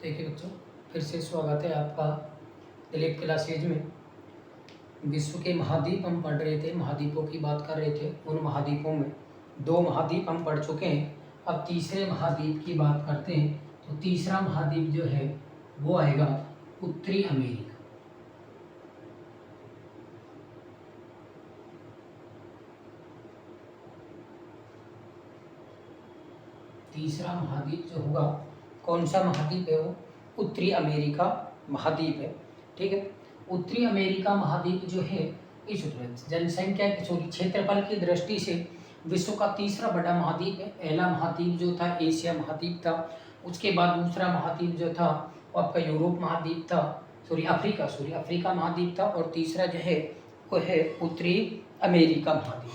देखिए बच्चों, फिर से स्वागत है आपका दिलीप क्लासेज में। विश्व के महाद्वीप हम पढ़ रहे थे, महाद्वीपों की बात कर रहे थे। उन महाद्वीपों में 2 महाद्वीप हम पढ़ चुके हैं। अब तीसरे महाद्वीप की बात करते हैं। तो तीसरा महाद्वीप जो है वो आएगा उत्तरी अमेरिका। तीसरा महाद्वीप जो होगा, कौन सा महाद्वीप है वो? उत्तरी अमेरिका महाद्वीप है। ठीक है, उत्तरी अमेरिका महाद्वीप जो है इस जनसंख्या की क्षेत्रफल की दृष्टि से विश्व का तीसरा बड़ा महाद्वीप है। पहला महाद्वीप जो था एशिया महाद्वीप था, उसके बाद दूसरा महाद्वीप जो था वो आपका यूरोप महाद्वीप था, अफ्रीका महाद्वीप था, और तीसरा जो है वो है उत्तरी अमेरिका महाद्वीप।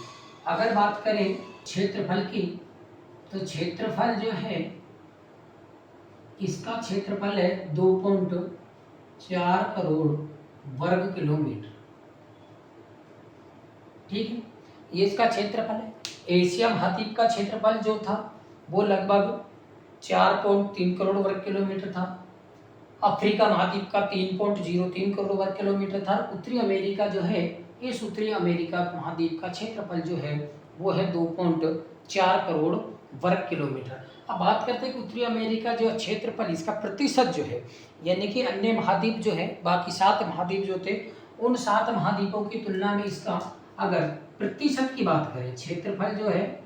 अगर बात करें क्षेत्रफल की, तो क्षेत्रफल जो है इसका क्षेत्रफल है 2.4 करोड़ वर्ग किलोमीटर। ठीक है, ये इसका क्षेत्रफल है। एशिया महाद्वीप का क्षेत्रफल जो था वो लगभग 4.3 करोड़ वर्ग किलोमीटर था। अफ्रीका महाद्वीप का 3.03 करोड़ वर्ग किलोमीटर था। उत्तरी अमेरिका जो है, इस उत्तरी अमेरिका महाद्वीप का क्षेत्रफल जो है वो है 2.4 करोड़ वर्ग किलोमीटर। अब बात करते हैं कि उत्तरी अमेरिका जो क्षेत्रफल, इसका प्रतिशत जो है, यानी कि अन्य महाद्वीप जो है, बाकी 7 महाद्वीप जो थे, उन 7 महाद्वीपों की तुलना में इसका अगर प्रतिशत की बात करें, क्षेत्रफल जो है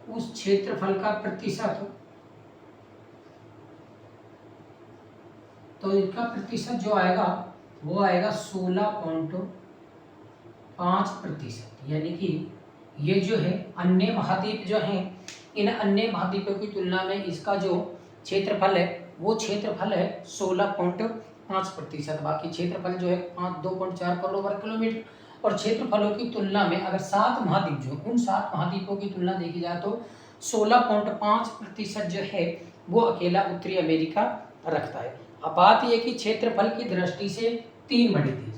उस क्षेत्रफल का प्रतिशत, तो इसका प्रतिशत जो आएगा वो आएगा 16.5%। यानी कि ये जो है अन्य महाद्वीप जो हैं, इन अन्य महाद्वीपों की तुलना में इसका जो क्षेत्रफल है वो क्षेत्रफल है 16.5%। बाकी क्षेत्रफल जो है 2.4 करोड़ वर्ग किलोमीटर। और क्षेत्रफलों की तुलना में अगर 7 महाद्वीप जो, उन 7 महाद्वीपों की तुलना देखी जाए तो 16.5% जो है वो अकेला उत्तरी अमेरिका रखता है। अब बात यह कि क्षेत्रफल की दृष्टि से 3 बड़े देश,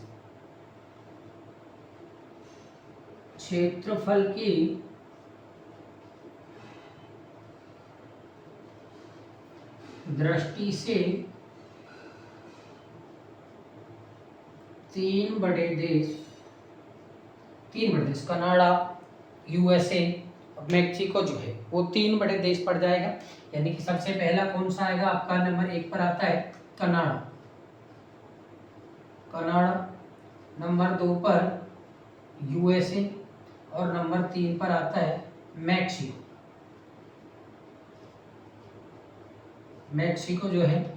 क्षेत्रफल की दृष्टि से 3 बड़े देश, कनाडा, यूएसए, मैक्सिको जो है वो 3 बड़े देश पड़ जाएगा। यानी कि सबसे पहला कौन सा आएगा आपका? नंबर 1 पर आता है कनाडा। नंबर 2 पर यूएसए, और नंबर 3 पर आता है मैक्सिको जो है।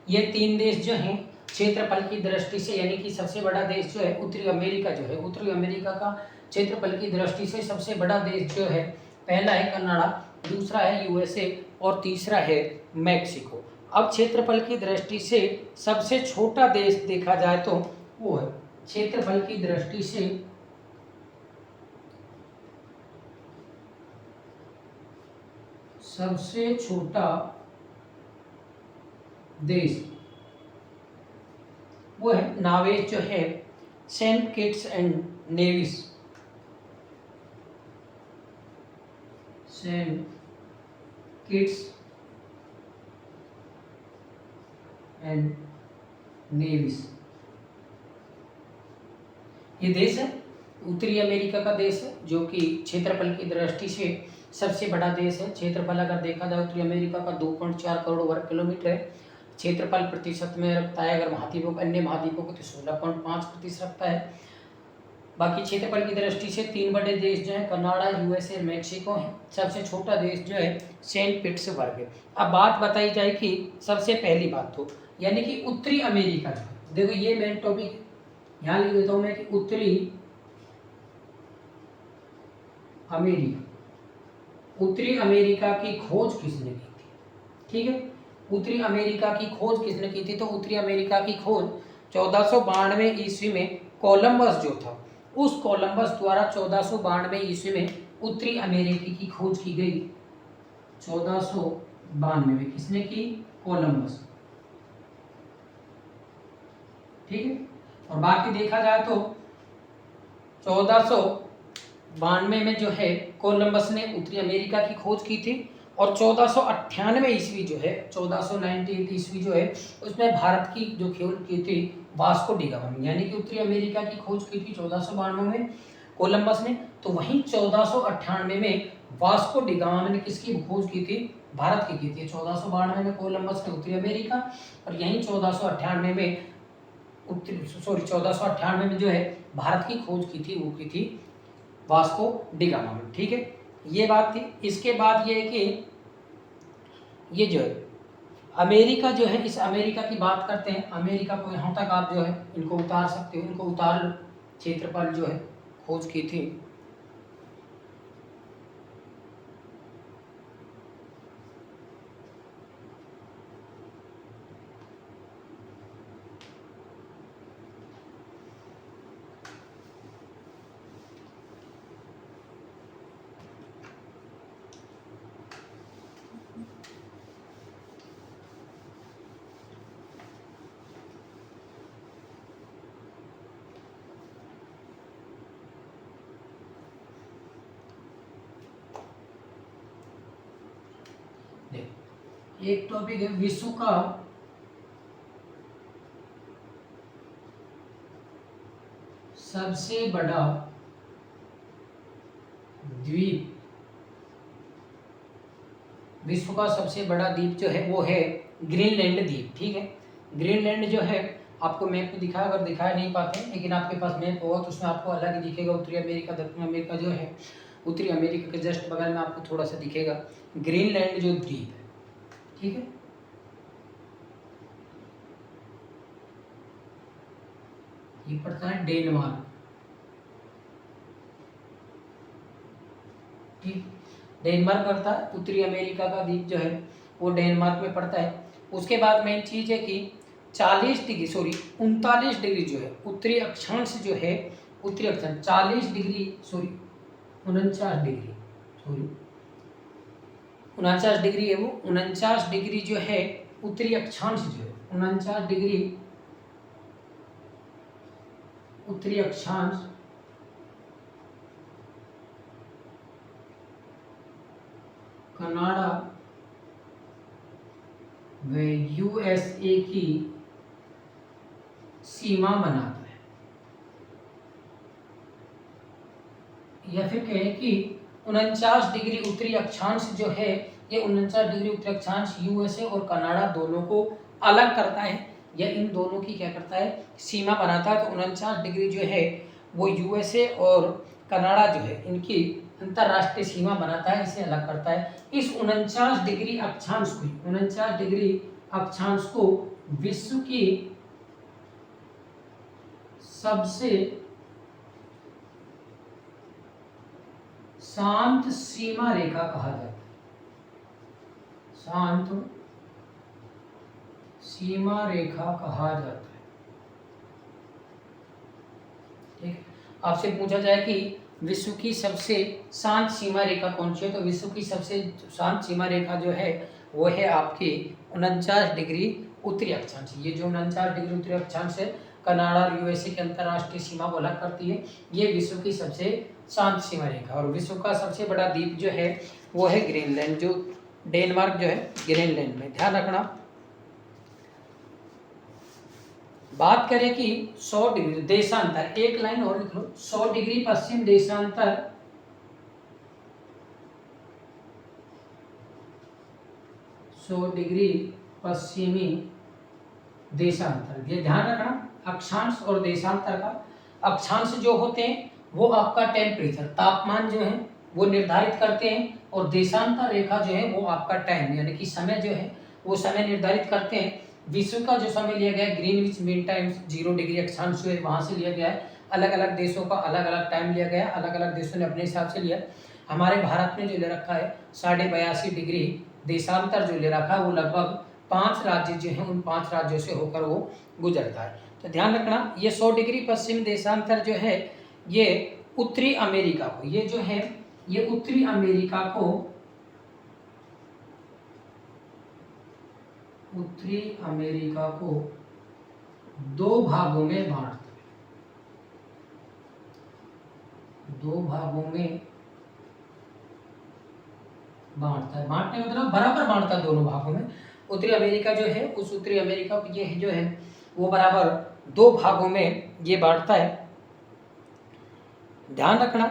ये 3 देश जो हैं क्षेत्रफल की दृष्टि से, यानी कि सबसे बड़ा देश जो है उत्तरी अमेरिका जो है, उत्तरी अमेरिका का क्षेत्रफल की दृष्टि से सबसे बड़ा देश जो है, पहला है कनाडा, दूसरा है यूएसए और तीसरा है मैक्सिको। अब क्षेत्रफल की दृष्टि से सबसे छोटा देश देखा जाए तो वो है, क्षेत्रफल की दृष्टि से सबसे छोटा देश वो है नावेस जो है, Saint Kitts and Nevis. Saint Kitts and Nevis ये देश है, उत्तरी अमेरिका का देश है, जो कि क्षेत्रफल की दृष्टि से सबसे बड़ा देश है। क्षेत्रफल अगर देखा जाए उत्तरी अमेरिका का 2.4 करोड़ वर्ग किलोमीटर है। क्षेत्रफल प्रतिशत में रखता है अगर महाद्वीपों, अन्य महाद्वीपों को, तो 16.5% रखता है। बाकी क्षेत्रफल की दृष्टि से 3 बड़े देश जो है कनाडा, यूएसए, मैक्सिको है। सबसे छोटा देश जो है सेंट पीटर्सबर्ग है। अब बात बताई जाए कि सबसे पहली बात तो, यानी कि उत्तरी अमेरिका जो है, देखो ये मेन टॉपिक यहाँ लिख देता हूँ मैं कि उत्तरी अमेरिका की खोज किसने की थी? ठीक है, उत्तरी अमेरिका की खोज किसने की थी? तो उत्तरी अमेरिका की खोज 1492 ईस्वी में कोलंबस जो था, उस कोलंबस द्वारा 1492 ईस्वी में उत्तरी अमेरिका की खोज की गई। 1492 में किसने की? कोलंबस। ठीक है, और बाकी देखा जाए तो 1492 में जो है कोलंबस ने उत्तरी अमेरिका की खोज की थी, और 1498 ईस्वी जो है, 1498 ईस्वी जो है, उसमें भारत की जो खोज की थी वास्को डी गामा ने, यानी कि उत्तरी अमेरिका की खोज की थी 1492 में कोलंबस ने। तो वहीं 1498 में वास्को डी गामा ने किसकी खोज की थी? भारत की थी। 1492 में कोलंबस ने उत्तरी अमेरिका, और यहीं 1498 में उत्तरी 1498 में जो है भारत की खोज की थी, वो की थी वास्को डी गामा ने। ठीक है, ये बात थी। इसके बाद ये है कि ये जो है अमेरिका जो है, इस अमेरिका की बात करते हैं। अमेरिका को यहाँ तक आप जो है इनको उतार सकते हो, इनको उतार लो। क्षेत्रफल जो है खोज की थी एक टॉपिक है विश्व का सबसे बड़ा द्वीप। विश्व का सबसे बड़ा द्वीप जो है वो है ग्रीनलैंड द्वीप। ठीक है, ग्रीनलैंड जो है आपको मैप में दिखा, अगर दिखा नहीं पाते हैं, लेकिन आपके पास मैप होगा तो उसमें आपको अलग ही दिखेगा। उत्तरी अमेरिका, दक्षिण अमेरिका जो है, उत्तरी अमेरिका के जस्ट बगल में आपको थोड़ा सा दिखेगा ग्रीनलैंड जो द्वीप है। ठीक है, ये पड़ता है डेनमार्क। ठीक, डेनमार्क पड़ता है, उत्तरी अमेरिका का द्वीप जो है वो डेनमार्क में पड़ता है। उसके बाद मेन चीज है कि 39 डिग्री जो है उत्तरी अक्षांश जो है, उत्तरी अक्षांश 49 डिग्री 49 डिग्री 49 डिग्री है वो, 49 डिग्री जो है उत्तरी अक्षांश जो है, 49 डिग्री उत्तरी अक्षांश कनाडा व यूएसए की सीमा बनाता है। या फिर कहें कि 49 डिग्री उत्तरी अक्षांश जो है, ये 49 डिग्री उत्तरी अक्षांश यूएसए और कनाडा दोनों को अलग करता है, या इन दोनों की क्या करता है, सीमा बनाता है। तो 49 डिग्री जो है वो यूएसए और कनाडा जो है इनकी अंतरराष्ट्रीय सीमा बनाता है, इसे अलग करता है। इस 49 डिग्री अक्षांश को, 49 डिग्री अक्षांश को विश्व की सबसे शांत सीमा रेखा कहा जाता है। शांत सीमा रेखा कहा जाता है। ठीक, आपसे पूछा जाए कि विश्व की सबसे शांत सीमा रेखा कौन सी है, तो विश्व की सबसे शांत सीमा रेखा जो है वो है आपकी 49 डिग्री उत्तरी अक्षांश। ये जो 49 डिग्री उत्तरी अक्षांश है, कनाडा और यूएसए की अंतरराष्ट्रीय सीमा को अलग करती है। ये विश्व की सबसे शांत सीमा रेखा। और विश्व का सबसे बड़ा द्वीप जो है वो है ग्रीनलैंड, जो डेनमार्क जो है ग्रीनलैंड में। ध्यान रखना, बात करें कि 100 डिग्री देशांतर, एक लाइन और लिख लो, 100 डिग्री पश्चिम देशांतर 100 डिग्री पश्चिमी देशांतर। ये ध्यान रखना, अक्षांश और देशांतर का। अक्षांश जो होते हैं वो आपका टेम्परेचर, तापमान जो है वो निर्धारित करते हैं, और देशांतर रेखा जो है वो आपका टाइम यानी कि समय जो है वो समय निर्धारित करते हैं। विश्व का जो समय लिया गया है ग्रीनविच मीन टाइम 0 डिग्री अक्षांश जो है वहाँ से लिया गया है। अलग अलग देशों का अलग अलग टाइम लिया गया है, अलग अलग देशों ने अपने हिसाब से लिया। हमारे भारत ने जो ले रखा है 82.5 डिग्री देशांतर जो ले रखा है, वो लगभग 5 राज्य जो हैं उन 5 राज्यों से होकर वो गुजरता है। तो ध्यान रखना, ये 100 डिग्री पश्चिम देशांतर जो है ये उत्तरी अमेरिका को, ये जो है ये उत्तरी अमेरिका को, उत्तरी अमेरिका को 2 भागों में बांटता है। 2 भागों में बांटता है, बांटने का मतलब बराबर बांटता है दोनों भागों में। उत्तरी अमेरिका जो है, उस उत्तरी अमेरिका को ये जो है वो बराबर दो भागों में ये बांटता है। ध्यान रखना।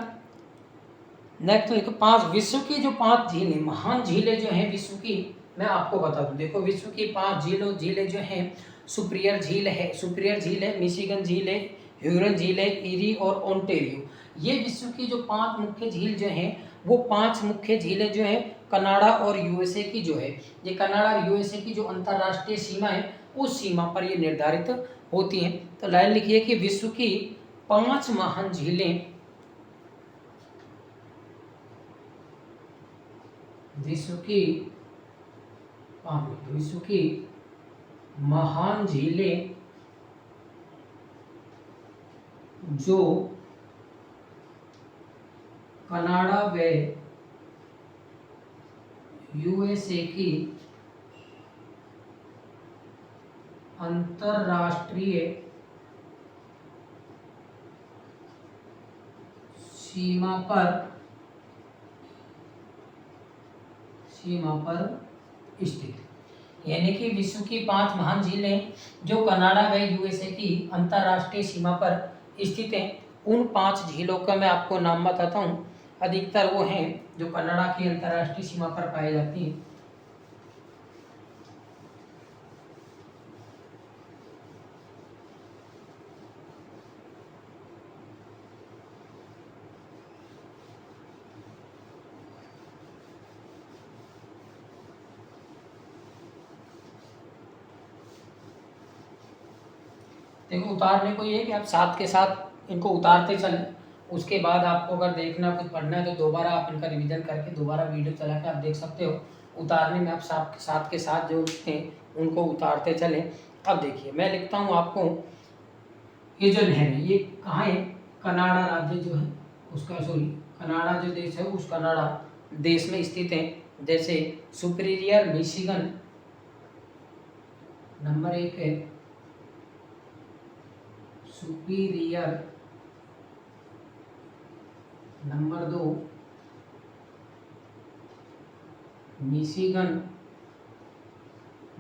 नेक्स्ट देखो, पांच विश्व की जो पांच झीलें, महान झीलें जो हैं विश्व की, मैं आपको बता दूं। देखो विश्व की पांच झीलें जो हैं, सुपीरियर झील है, मिशिगन झील है, ह्यूरन झील है, ईरी और ओंटेरियो। ये विश्व की जो पांच मुख्य झील जो हैं, वो पांच मुख्य झीलें जो हैं कनाडा और यूएसए की जो है, ये कनाडा और यूएसए की जो अंतरराष्ट्रीय सीमा है, उस सीमा पर ये निर्धारित होती हैं। तो लाइन लिखिए कि विश्व की पांच महान झीलें, विश्व की महान झीलें जो कनाडा व यूएसए की अंतरराष्ट्रीय सीमा पर स्थित, यानी कि विश्व की पांच महान झीलें जो कनाडा व यूएसए की अंतरराष्ट्रीय सीमा पर स्थित हैं, उन पांच झीलों का मैं आपको नाम बताता हूँ। अधिकतर वो हैं जो कनाडा की अंतरराष्ट्रीय सीमा पर पाई जाती हैं। देखो उतारने को ये है कि आप साथ के साथ इनको उतारते चलें। उसके बाद आपको अगर देखना कुछ पढ़ना है तो दोबारा आप इनका रिवीजन करके दोबारा वीडियो चला के आप देख सकते हो। उतारने में आप साथ के साथ जो हैं उनको उतारते चलें। अब देखिए मैं लिखता हूँ आपको, ये जो नहर है ये कहाँ है, कनाडा राज्य जो है उसका, सॉरी कनाडा जो देश है उस कनाडा देश में स्थित है। जैसे सुपीरियर मिशिगन नंबर 1 है, Superior number 2 Michigan,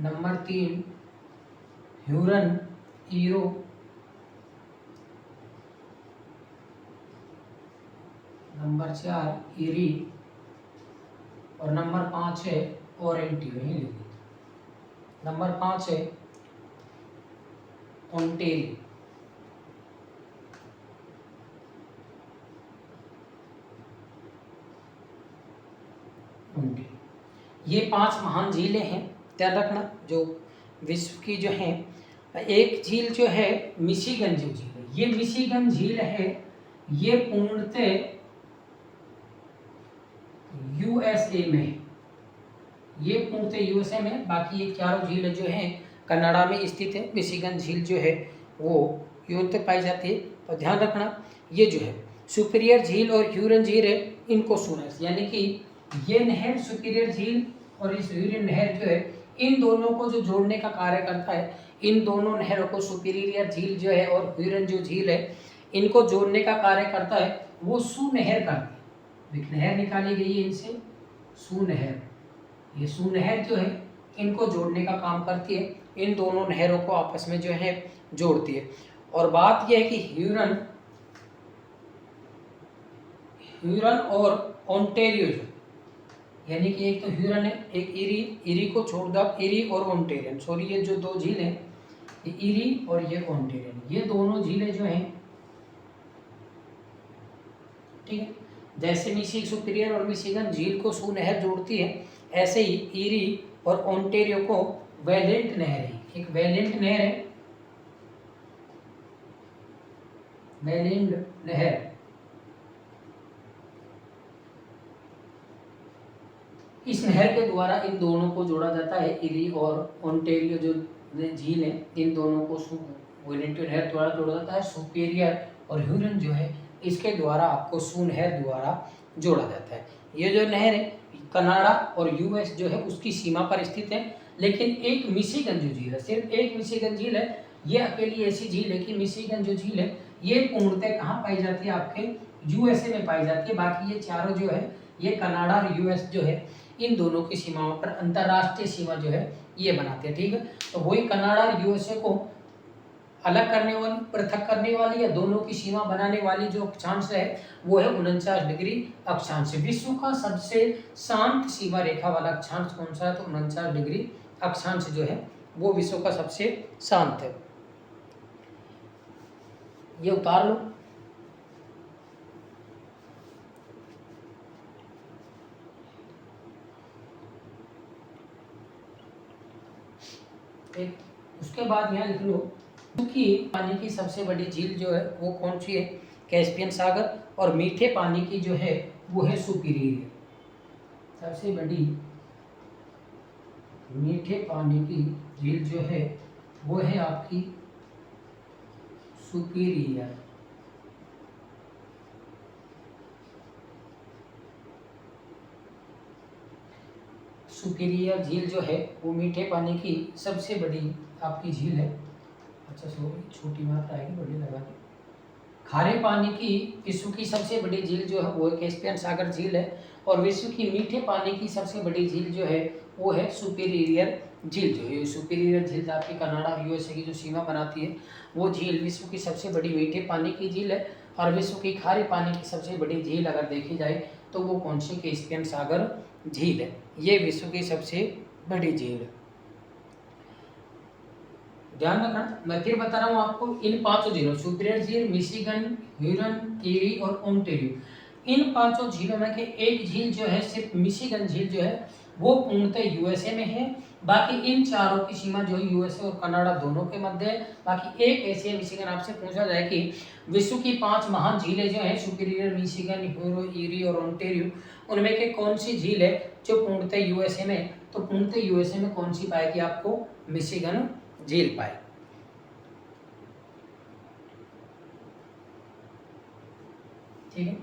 number 3 Huron ईरो, नंबर 4 ईरी और नंबर 5 है ओरेंटियो। नंबर 5 है ओंटेरियो। ये पांच महान झीलें हैं, ध्यान रखना, जो विश्व की जो हैं। एक झील जो है मिशिगन जो झील है, ये मिशिगन झील है, ये पूर्णतः यूएसए में, ये पूर्णतः यूएसए में। बाकी ये चारों झीलें जो हैं कनाडा में स्थित है। मिशिगन झील जो है वो यूरोप में पाई जाती है। तो ध्यान रखना, ये जो है सुपीरियर झील और ह्यूरन झील है, इनको सूरज, यानी कि ये नहर सुपीरियर झील और इस ह्यूरन नहर जो है, इन दोनों को जो जोड़ने का कार्य करता है, इन दोनों नहरों को, सुपीरियर झील जो है और ह्यूरन जो झील है, इनको जोड़ने का कार्य करता है वो सुनहर करती है। नहर निकाली गई है इनसे, सुनहर, ये सुनहर जो है इनको जोड़ने का काम करती है, इन दोनों नहरों को आपस में जो है जोड़ती है। और बात यह है कि ह्यूरन और ओंटेरियो जो, यानी कि एक तो ह्यूरन है, एक ईरी को छोड़ दो, ईरी और ओंटेरियन, सॉरी ये जो दो झील हैं, ये ईरी और ये ओंटेरियन, ये दोनों झीलें जो हैं, ठीक है, जैसे मिशिगन सुपीरियर और मिशिगन झील को सुनहर जोड़ती है, ऐसे ही ईरी और ओंटेरियो को वैलेंट नहर है, एक वैलेंट नहर है, वैलेंट नहर, इस नहर के द्वारा इन दोनों को जोड़ा जाता है। ईरी और ओंटेरियो जो झील है, इन दोनों को वैलेंट नहर द्वारा जोड़ा जाता है। सुपीरियर और ह्यूरन जो है, इसके द्वारा आपको सुनहर द्वारा जोड़ा जाता है। ये जो नहर है कनाडा और यूएस जो है उसकी सीमा पर स्थित है। लेकिन एक मिशिगन जो झील है, सिर्फ एक मिशिगन झील है, ये अकेली ऐसी झील है कि मिशिगन जो झील है ये पूर्णतः कहाँ पाई जाती है, आपके यूएसए में पाई जाती है। बाकी ये चारों जो है ये कनाडा और यूएस जो है इन दोनों की सीमाओं पर अंतर्राष्ट्रीय सीमा जो है ये बनाते हैं। ठीक है, तो वही कनाडा और यूएसए को अलग करने वाली, पृथक करने वाली या दोनों की सीमा बनाने वाली जो अक्षांश है वो है 49 डिग्री अक्षांश। विश्व का सबसे शांत सीमा रेखा वाला अक्षांश कौन सा है? तो 49 डिग्री अक्षांश जो है वो विश्व का सबसे शांत है। ये उतार लो। एक उसके बाद यहाँ लिख लो कि पानी की सबसे बड़ी झील जो है वो कौन सी है? कैस्पियन सागर। और मीठे पानी की जो है वो है सुपीरियर। सबसे बड़ी मीठे पानी की झील जो है वो है आपकी सुपीरियर। सुपीरियर झील जो है वो मीठे पानी की सबसे बड़ी आपकी झील है। अच्छा सॉरी, छोटी मात्रा आएगी, बड़ी लगा दी। खारे पानी की विश्व की सबसे बड़ी झील जो है वो कैस्पियन सागर झील है। और विश्व की मीठे पानी की सबसे बड़ी झील जो है वो है सुपीरियर झील। जो है सुपीरियर झील आपकी कनाडा और यूएसए की जो सीमा बनाती है वो झील विश्व की सबसे बड़ी मीठे पानी की झील है। और विश्व की खारे पानी की सबसे बड़ी झील अगर देखी जाए तो वो कौन सी? कैस्पियन सागर झील है। ये विश्व की सबसे बड़ी झील है। ध्यान रखना, मैं फिर बता रहा हूँ आपको, इन पांचों झीलों सुपीरियर झील, मिशिगन, ह्यूरन, ईरी और ओंटारियो, इन पांचों झीलों में के एक झील जो है सिर्फ मिशिगन झील जो है वो पूर्णतः यूएसए में है। बाकी इन चारों की सीमा जो है यूएसए और कनाडा दोनों के मध्य है। बाकी एक ऐसी है मिशिगन। आपसे पूछा जाए कि विश्व की 5 महान झीलें जो है सुपीरियर, मिशिगन, ह्यूरो, ईरी और ओंटारियो, उनमें के कौन सी झील है जो पूर्णतः यूएसए में? तो पूर्णतः यूएसए में कौन सी पाएगी आपको? मिशिगन झील पाए। ठीक है।